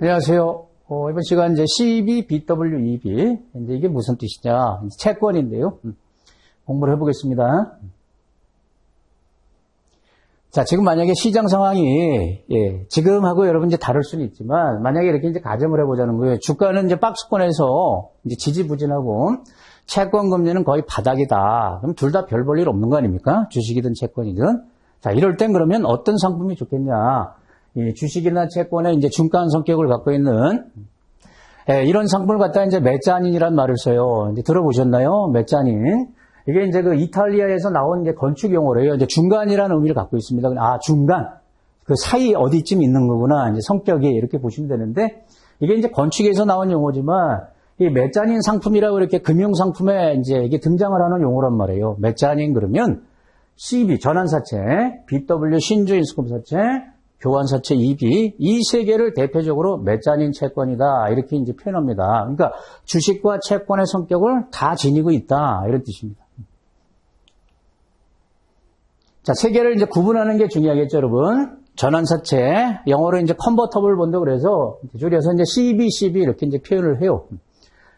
안녕하세요. 이번 시간 이제 CBBWEB. 이제 이게 무슨 뜻이냐. 채권인데요. 공부를 해보겠습니다. 자, 지금 만약에 시장 상황이, 지금하고 여러분 이제 다를 수는 있지만, 만약에 이렇게 이제 가정을 해보자는 거예요. 주가는 이제 박스권에서 이제 지지부진하고, 채권 금리는 거의 바닥이다. 그럼 둘 다 별 볼 일 없는 거 아닙니까? 주식이든 채권이든. 자, 이럴 땐 그러면 어떤 상품이 좋겠냐. 이 주식이나 채권에 이제 중간 성격을 갖고 있는 이런 상품을 갖다 이제 메자닌이란 말을 써요. 이제 들어보셨나요? 메자닌. 이게 이제 그 이탈리아에서 나온 이제 건축 용어래요. 이제 중간이라는 의미를 갖고 있습니다. 아, 중간. 그 사이 어디쯤 있는 거구나. 이제 성격이 이렇게 보시면 되는데 이게 이제 건축에서 나온 용어지만 이 메자닌 상품이라고 이렇게 금융 상품에 이제 이게 등장을 하는 용어란 말이에요. 메자닌 그러면 CB 전환사채, BW 신주인수급사채, 교환사채 EB 이 세 개를 대표적으로 메자닌 채권이다 이렇게 이제 표현합니다. 그러니까 주식과 채권의 성격을 다 지니고 있다 이런 뜻입니다. 자, 세 개를 이제 구분하는 게 중요하겠죠, 여러분. 전환사채 영어로 이제 컨버터블 본드 그래서 줄여서 이제 CB 이렇게 이제 표현을 해요.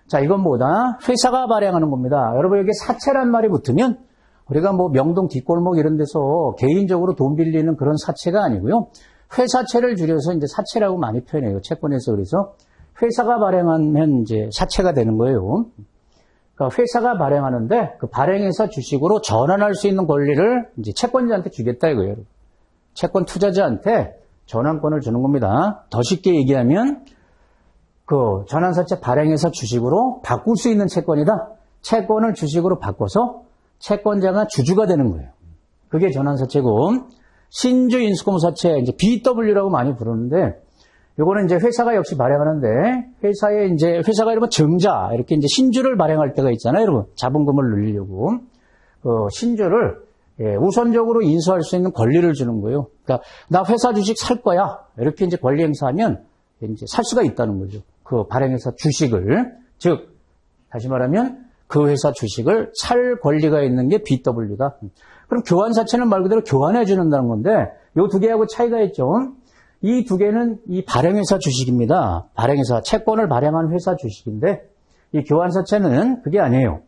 자, 이건 뭐다? 회사가 발행하는 겁니다. 여러분 여기 사채란 말이 붙으면 우리가 뭐 명동 뒷골목 이런 데서 개인적으로 돈 빌리는 그런 사채가 아니고요. 회사채를 줄여서 이제 사채라고 많이 표현해요. 채권에서. 그래서 회사가 발행하면 이제 사채가 되는 거예요. 그러니까 회사가 발행하는데 그 발행해서 주식으로 전환할 수 있는 권리를 이제 채권자한테 주겠다 이거예요. 채권 투자자한테 전환권을 주는 겁니다. 더 쉽게 얘기하면 그 전환사채 발행해서 주식으로 바꿀 수 있는 채권이다. 채권을 주식으로 바꿔서 채권자가 주주가 되는 거예요. 그게 전환사채고 신주인수권사채 이제 BW라고 많이 부르는데 요거는 이제 회사가 역시 발행하는데 회사에 이제 회사가 여러분 증자 이렇게 이제 신주를 발행할 때가 있잖아요, 여러분. 자본금을 늘리려고 그 신주를 우선적으로 인수할 수 있는 권리를 주는 거예요. 그러니까 나 회사 주식 살 거야 이렇게 이제 권리 행사하면 이제 살 수가 있다는 거죠. 그 발행회사 주식을 즉 다시 말하면 그 회사 주식을 살 권리가 있는 게 BW다. 그럼 교환사채는 말 그대로 교환해 주는다는 건데 요 두 개하고 차이가 있죠. 이 두 개는 이 발행회사 주식입니다. 발행회사 채권을 발행한 회사 주식인데 이 교환사채는 그게 아니에요.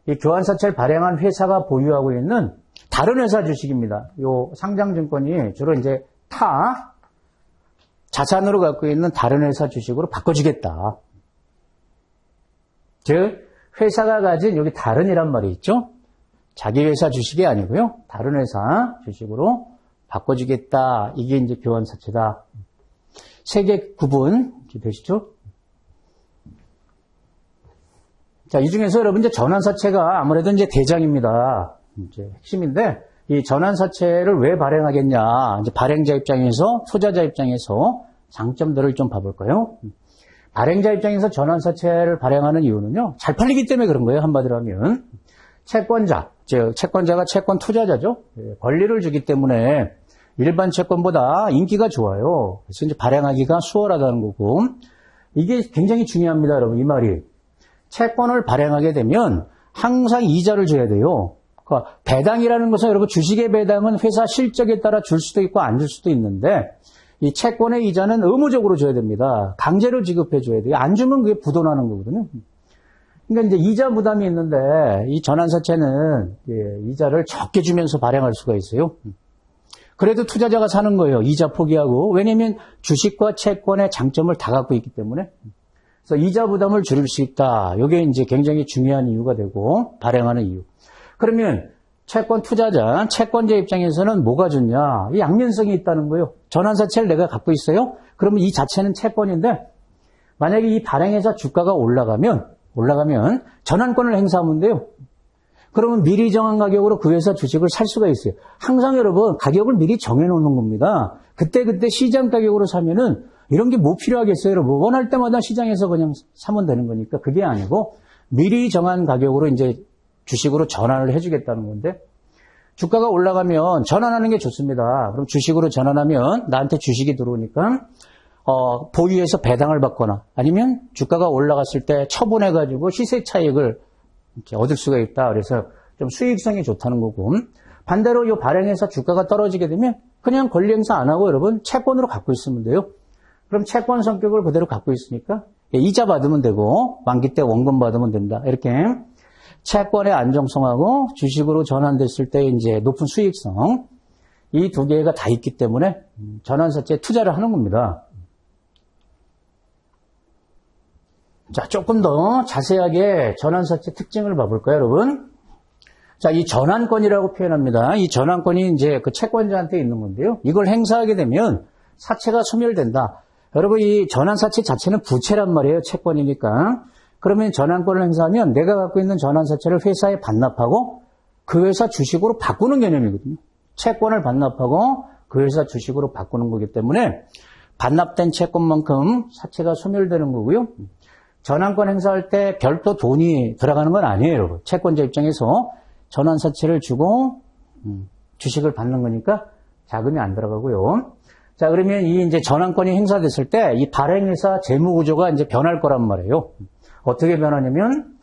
이 교환사채를 발행한 회사가 보유하고 있는 다른 회사 주식입니다. 요 상장증권이 주로 이제 타 자산으로 갖고 있는 다른 회사 주식으로 바꿔주겠다. 즉 회사가 가진 여기 다른이란 말이 있죠. 자기 회사 주식이 아니고요. 다른 회사 주식으로 바꿔주겠다. 이게 이제 교환사채다. 세 개 구분 되시죠? 자, 이 중에서 여러분 이제 전환사채가 아무래도 이제 대장입니다. 이제 핵심인데 이 전환사채를 왜 발행하겠냐? 이제 발행자 입장에서 투자자 입장에서 장점들을 좀 봐볼까요? 발행자 입장에서 전환사채를 발행하는 이유는요. 잘 팔리기 때문에 그런 거예요. 한마디로 하면. 채권자, 즉 채권자가 채권 투자자죠. 권리를 주기 때문에 일반 채권보다 인기가 좋아요. 그래서 이제 발행하기가 수월하다는 거고. 이게 굉장히 중요합니다, 여러분. 이 말이. 채권을 발행하게 되면 항상 이자를 줘야 돼요. 그러니까 배당이라는 것은 여러분 주식의 배당은 회사 실적에 따라 줄 수도 있고 안 줄 수도 있는데 이 채권의 이자는 의무적으로 줘야 됩니다. 강제로 지급해 줘야 돼요. 안 주면 그게 부도나는 거거든요. 그러니까 이제 이자 부담이 있는데 이 전환사채는 이자를 적게 주면서 발행할 수가 있어요. 그래도 투자자가 사는 거예요. 이자 포기하고. 왜냐하면 주식과 채권의 장점을 다 갖고 있기 때문에. 그래서 이자 부담을 줄일 수 있다. 이게 이제 굉장히 중요한 이유가 되고 발행하는 이유. 그러면 채권 투자자, 채권자 입장에서는 뭐가 좋냐? 이 양면성이 있다는 거예요. 전환사채를 내가 갖고 있어요? 그러면 이 자체는 채권인데 만약에 이 발행회사 주가가 올라가면 전환권을 행사하면 돼요. 그러면 미리 정한 가격으로 그 회사 주식을 살 수가 있어요. 항상 여러분 가격을 미리 정해놓는 겁니다. 그때 시장 가격으로 사면은 이런 게 뭐 필요하겠어요, 여러분. 원할 때마다 시장에서 그냥 사면 되는 거니까 그게 아니고 미리 정한 가격으로 이제 주식으로 전환을 해주겠다는 건데 주가가 올라가면 전환하는 게 좋습니다. 그럼 주식으로 전환하면 나한테 주식이 들어오니까 보유해서 배당을 받거나 아니면 주가가 올라갔을 때 처분해가지고 시세 차익을 이렇게 얻을 수가 있다. 그래서 좀 수익성이 좋다는 거고 반대로 이 발행해서 주가가 떨어지게 되면 그냥 권리 행사 안 하고 여러분 채권으로 갖고 있으면 돼요. 그럼 채권 성격을 그대로 갖고 있으니까 이자 받으면 되고 만기 때 원금 받으면 된다. 이렇게 채권의 안정성하고 주식으로 전환됐을 때 이제 높은 수익성 이 두 개가 다 있기 때문에 전환사채에 투자를 하는 겁니다. 자, 조금 더 자세하게 전환사채 특징을 봐볼까요, 여러분? 자, 이 전환권이라고 표현합니다. 이 전환권이 이제 그 채권자한테 있는 건데요. 이걸 행사하게 되면 사채가 소멸된다. 여러분, 이 전환사채 자체는 부채란 말이에요. 채권이니까. 그러면 전환권을 행사하면 내가 갖고 있는 전환사채를 회사에 반납하고 그 회사 주식으로 바꾸는 개념이거든요. 채권을 반납하고 그 회사 주식으로 바꾸는 거기 때문에 반납된 채권만큼 사채가 소멸되는 거고요. 전환권 행사할 때 별도 돈이 들어가는 건 아니에요, 여러분. 채권자 입장에서 전환사채를 주고 주식을 받는 거니까 자금이 안 들어가고요. 자, 그러면 이 이제 전환권이 행사됐을 때 이 발행회사 재무구조가 이제 변할 거란 말이에요. 어떻게 변하냐면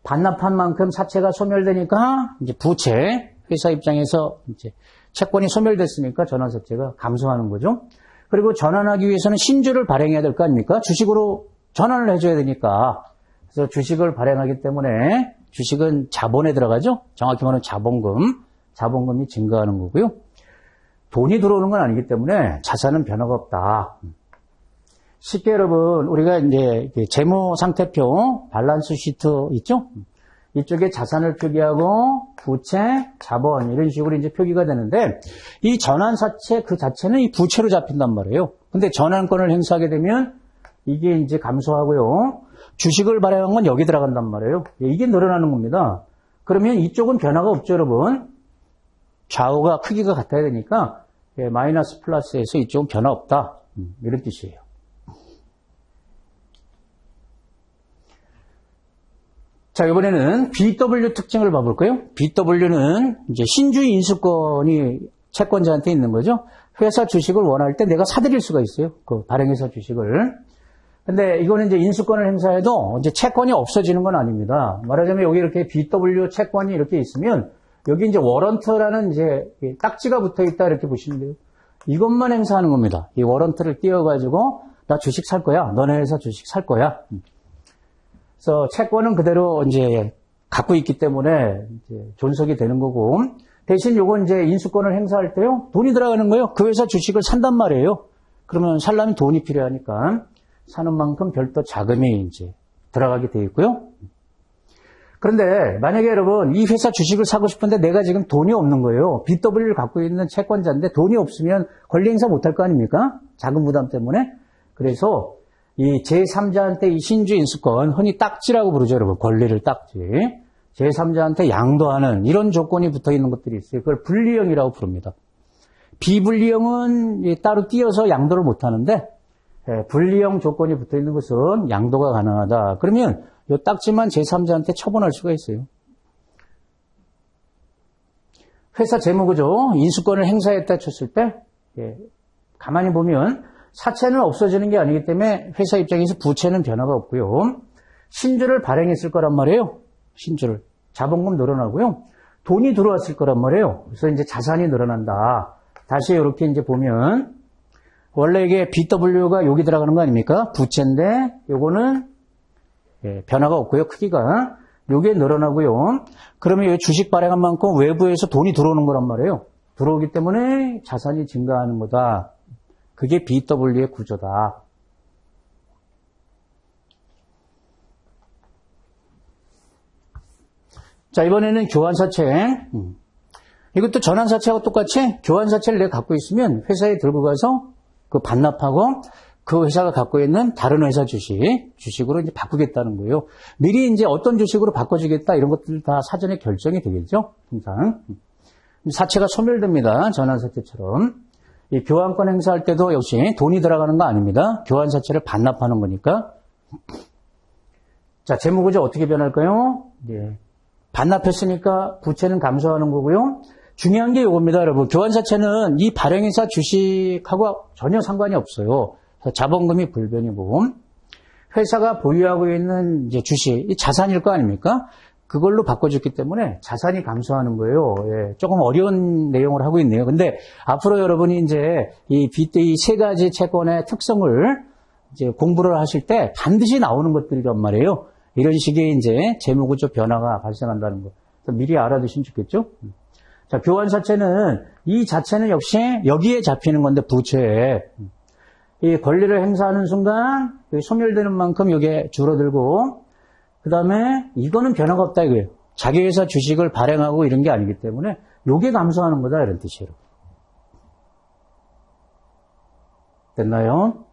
반납한 만큼 사채가 소멸되니까 이제 부채 회사 입장에서 이제 채권이 소멸됐으니까 전환사채가 감소하는 거죠. 그리고 전환하기 위해서는 신주를 발행해야 될 거 아닙니까? 주식으로 전환을 해줘야 되니까. 그래서 주식을 발행하기 때문에 주식은 자본에 들어가죠. 정확히 말하면 자본금이 증가하는 거고요. 돈이 들어오는 건 아니기 때문에 자산은 변화가 없다. 쉽게 여러분 우리가 이제 재무 상태표 밸런스 시트 있죠? 이쪽에 자산을 표기하고 부채, 자본 이런 식으로 이제 표기가 되는데 이 전환사채 그 자체는 이 부채로 잡힌단 말이에요. 근데 전환권을 행사하게 되면 이게 이제 감소하고요. 주식을 발행한 건 여기 들어간단 말이에요. 이게 늘어나는 겁니다. 그러면 이쪽은 변화가 없죠, 여러분. 좌우가 크기가 같아야 되니까 마이너스 플러스에서 이쪽은 변화 없다. 이런 뜻이에요. 자, 이번에는 BW 특징을 봐볼까요? BW는 이제 신주의 인수권이 채권자한테 있는 거죠. 회사 주식을 원할 때 내가 사들일 수가 있어요. 그 발행회사 주식을. 근데 이거는 이제 인수권을 행사해도 이제 채권이 없어지는 건 아닙니다. 말하자면 여기 이렇게 BW 채권이 이렇게 있으면 여기 이제 워런트라는 이제 딱지가 붙어 있다 이렇게 보시면 돼요. 이것만 행사하는 겁니다. 이 워런트를 띄워가지고 나 주식 살 거야. 너네 회사 주식 살 거야. 그래서 채권은 그대로 이제 갖고 있기 때문에 이제 존속이 되는 거고 대신 요건 이제 인수권을 행사할 때요. 돈이 들어가는 거예요. 그 회사 주식을 산단 말이에요. 그러면 살려면 돈이 필요하니까 사는 만큼 별도 자금이 이제 들어가게 돼 있고요. 그런데 만약에 여러분 이 회사 주식을 사고 싶은데 내가 지금 돈이 없는 거예요. BW를 갖고 있는 채권자인데 돈이 없으면 권리 행사 못할 거 아닙니까? 자금 부담 때문에. 그래서 이 제3자한테 이 신주 인수권, 흔히 딱지라고 부르죠, 여러분. 권리를 딱지. 제3자한테 양도하는 이런 조건이 붙어 있는 것들이 있어요. 그걸 분리형이라고 부릅니다. 비분리형은 따로 띄어서 양도를 못 하는데 분리형 조건이 붙어 있는 것은 양도가 가능하다. 그러면 이 딱지만 제3자한테 처분할 수가 있어요. 회사 재무구조, 인수권을 행사했다 쳤을 때 가만히 보면 사채는 없어지는 게 아니기 때문에 회사 입장에서 부채는 변화가 없고요. 신주를 발행했을 거란 말이에요. 신주를. 자본금 늘어나고요. 돈이 들어왔을 거란 말이에요. 그래서 이제 자산이 늘어난다. 다시 이렇게 이제 보면 원래 이게 BW가 여기 들어가는 거 아닙니까? 부채인데 요거는 변화가 없고요. 크기가. 요게 늘어나고요. 그러면 이 주식 발행한 만큼 외부에서 돈이 들어오는 거란 말이에요. 들어오기 때문에 자산이 증가하는 거다. 그게 BW의 구조다. 자, 이번에는 교환사채. 이것도 전환사채하고 똑같이 교환사채를 내가 갖고 있으면 회사에 들고 가서 그 반납하고 그 회사가 갖고 있는 다른 회사 주식으로 이제 바꾸겠다는 거예요. 미리 이제 어떤 주식으로 바꿔주겠다 이런 것들 다 사전에 결정이 되겠죠. 통상. 사채가 소멸됩니다. 전환사채처럼. 이 교환권 행사할 때도 역시 돈이 들어가는 거 아닙니다. 교환사채를 반납하는 거니까. 자, 재무구조 어떻게 변할까요? 네. 반납했으니까 부채는 감소하는 거고요. 중요한 게 이겁니다, 여러분. 교환사채는 이 발행회사 주식하고 전혀 상관이 없어요. 자본금이 불변이고, 회사가 보유하고 있는 이제 주식, 이 자산일 거 아닙니까? 그걸로 바꿔줬기 때문에 자산이 감소하는 거예요. 예, 조금 어려운 내용을 하고 있네요. 근데 앞으로 여러분이 이제 이 세 가지 채권의 특성을 이제 공부를 하실 때 반드시 나오는 것들이란 말이에요. 이런 식의 이제 재무구조 변화가 발생한다는 거. 미리 알아두시면 좋겠죠? 자, 교환사채는 이 자체는 역시 여기에 잡히는 건데 부채에 이 권리를 행사하는 순간 소멸되는 만큼 이게 줄어들고 그 다음에 이거는 변화가 없다 이거예요. 자기 회사 주식을 발행하고 이런 게 아니기 때문에 요게 감소하는 거다 이런 뜻이에요. 됐나요?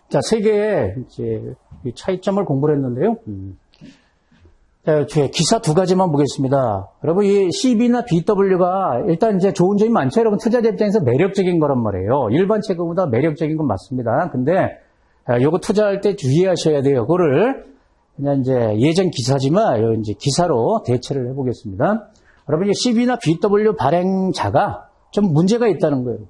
자, 세 개의 이제 차이점을 공부를 했는데요. 자, 기사 두 가지만 보겠습니다. 여러분, 이 CB나 BW가 일단 이제 좋은 점이 많죠. 여러분, 투자자 입장에서 매력적인 거란 말이에요. 일반 채권보다 매력적인 건 맞습니다. 근데 요거 투자할 때 주의하셔야 돼요. 그거를 그냥 이제 예전 기사지만 이제 기사로 대체를 해보겠습니다. 여러분, 이 CB나 BW 발행자가 좀 문제가 있다는 거예요.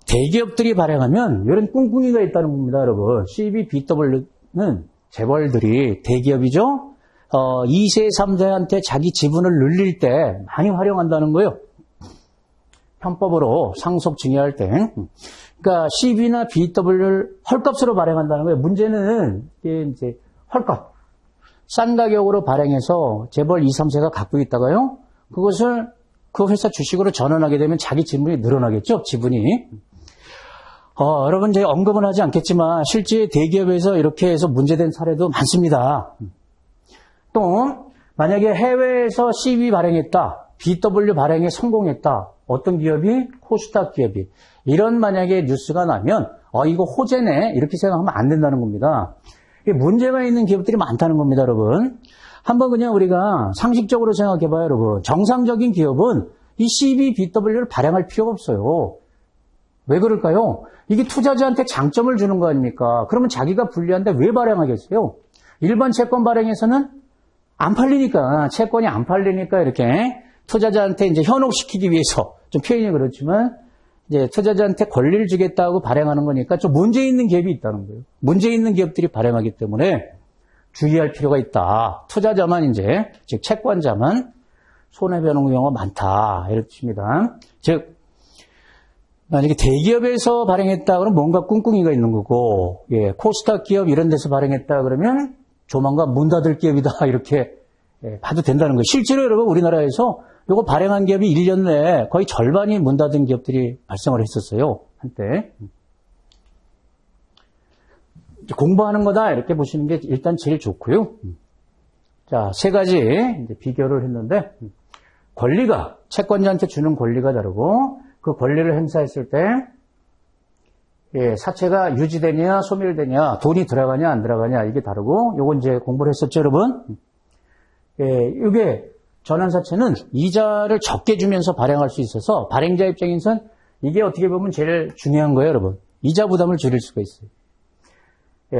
대기업들이 발행하면 이런 꿍꿍이가 있다는 겁니다, 여러분. CB, BW는 재벌들이 대기업이죠. 2세, 3세한테 자기 지분을 늘릴 때 많이 활용한다는 거예요. 편법으로 상속 증여할 때. 그러니까 CB나 BW를 헐값으로 발행한다는 거예요. 문제는 이제 헐값. 싼 가격으로 발행해서 재벌 2, 3세가 갖고 있다가요. 그것을 그 회사 주식으로 전환하게 되면 자기 지분이 늘어나겠죠, 지분이. 여러분 이제 언급은 하지 않겠지만 실제 대기업에서 이렇게 해서 문제된 사례도 많습니다. 또 만약에 해외에서 CB 발행했다, BW 발행에 성공했다. 어떤 기업이? 코스닥 기업이. 이런 만약에 뉴스가 나면 이거 호재네 이렇게 생각하면 안 된다는 겁니다. 문제가 있는 기업들이 많다는 겁니다, 여러분. 한번 그냥 우리가 상식적으로 생각해봐요, 여러분. 정상적인 기업은 이 CB, BW를 발행할 필요가 없어요. 왜 그럴까요? 이게 투자자한테 장점을 주는 거 아닙니까? 그러면 자기가 불리한데 왜 발행하겠어요? 일반 채권 발행에서는 안 팔리니까, 채권이 안 팔리니까 이렇게 투자자한테 이제 현혹시키기 위해서, 좀 표현이 그렇지만, 이제 투자자한테 권리를 주겠다고 발행하는 거니까 좀 문제 있는 기업이 있다는 거예요. 문제 있는 기업들이 발행하기 때문에 주의할 필요가 있다. 투자자만 이제, 즉 채권자만 손해보는 경우가 많다. 이런 뜻입니다. 즉, 만약에 대기업에서 발행했다 그러면 뭔가 꿍꿍이가 있는 거고, 예, 코스닥 기업 이런 데서 발행했다 그러면 조만간 문 닫을 기업이다 이렇게 봐도 된다는 거예요. 실제로 여러분 우리나라에서 이거 발행한 기업이 1년 내에 거의 절반이 문 닫은 기업들이 발생을 했었어요. 한때. 공부하는 거다 이렇게 보시는 게 일단 제일 좋고요. 자, 세 가지 이제 비교를 했는데 권리가 채권자한테 주는 권리가 다르고 그 권리를 행사했을 때 사채가 유지되냐 소멸되냐 돈이 들어가냐 안 들어가냐 이게 다르고 요건 이제 공부를 했었죠, 여러분. 이게 전환사채는 이자를 적게 주면서 발행할 수 있어서 발행자 입장에선 이게 어떻게 보면 제일 중요한 거예요, 여러분. 이자 부담을 줄일 수가 있어요.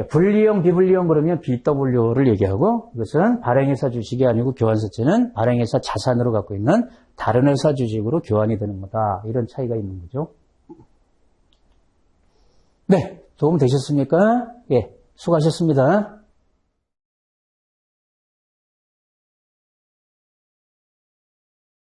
분리형, 비분리형 그러면 BW를 얘기하고 이것은 발행회사 주식이 아니고 교환사채는 발행회사 자산으로 갖고 있는 다른 회사 주식으로 교환이 되는 거다. 이런 차이가 있는 거죠. 네, 도움 되셨습니까? 예, 수고하셨습니다.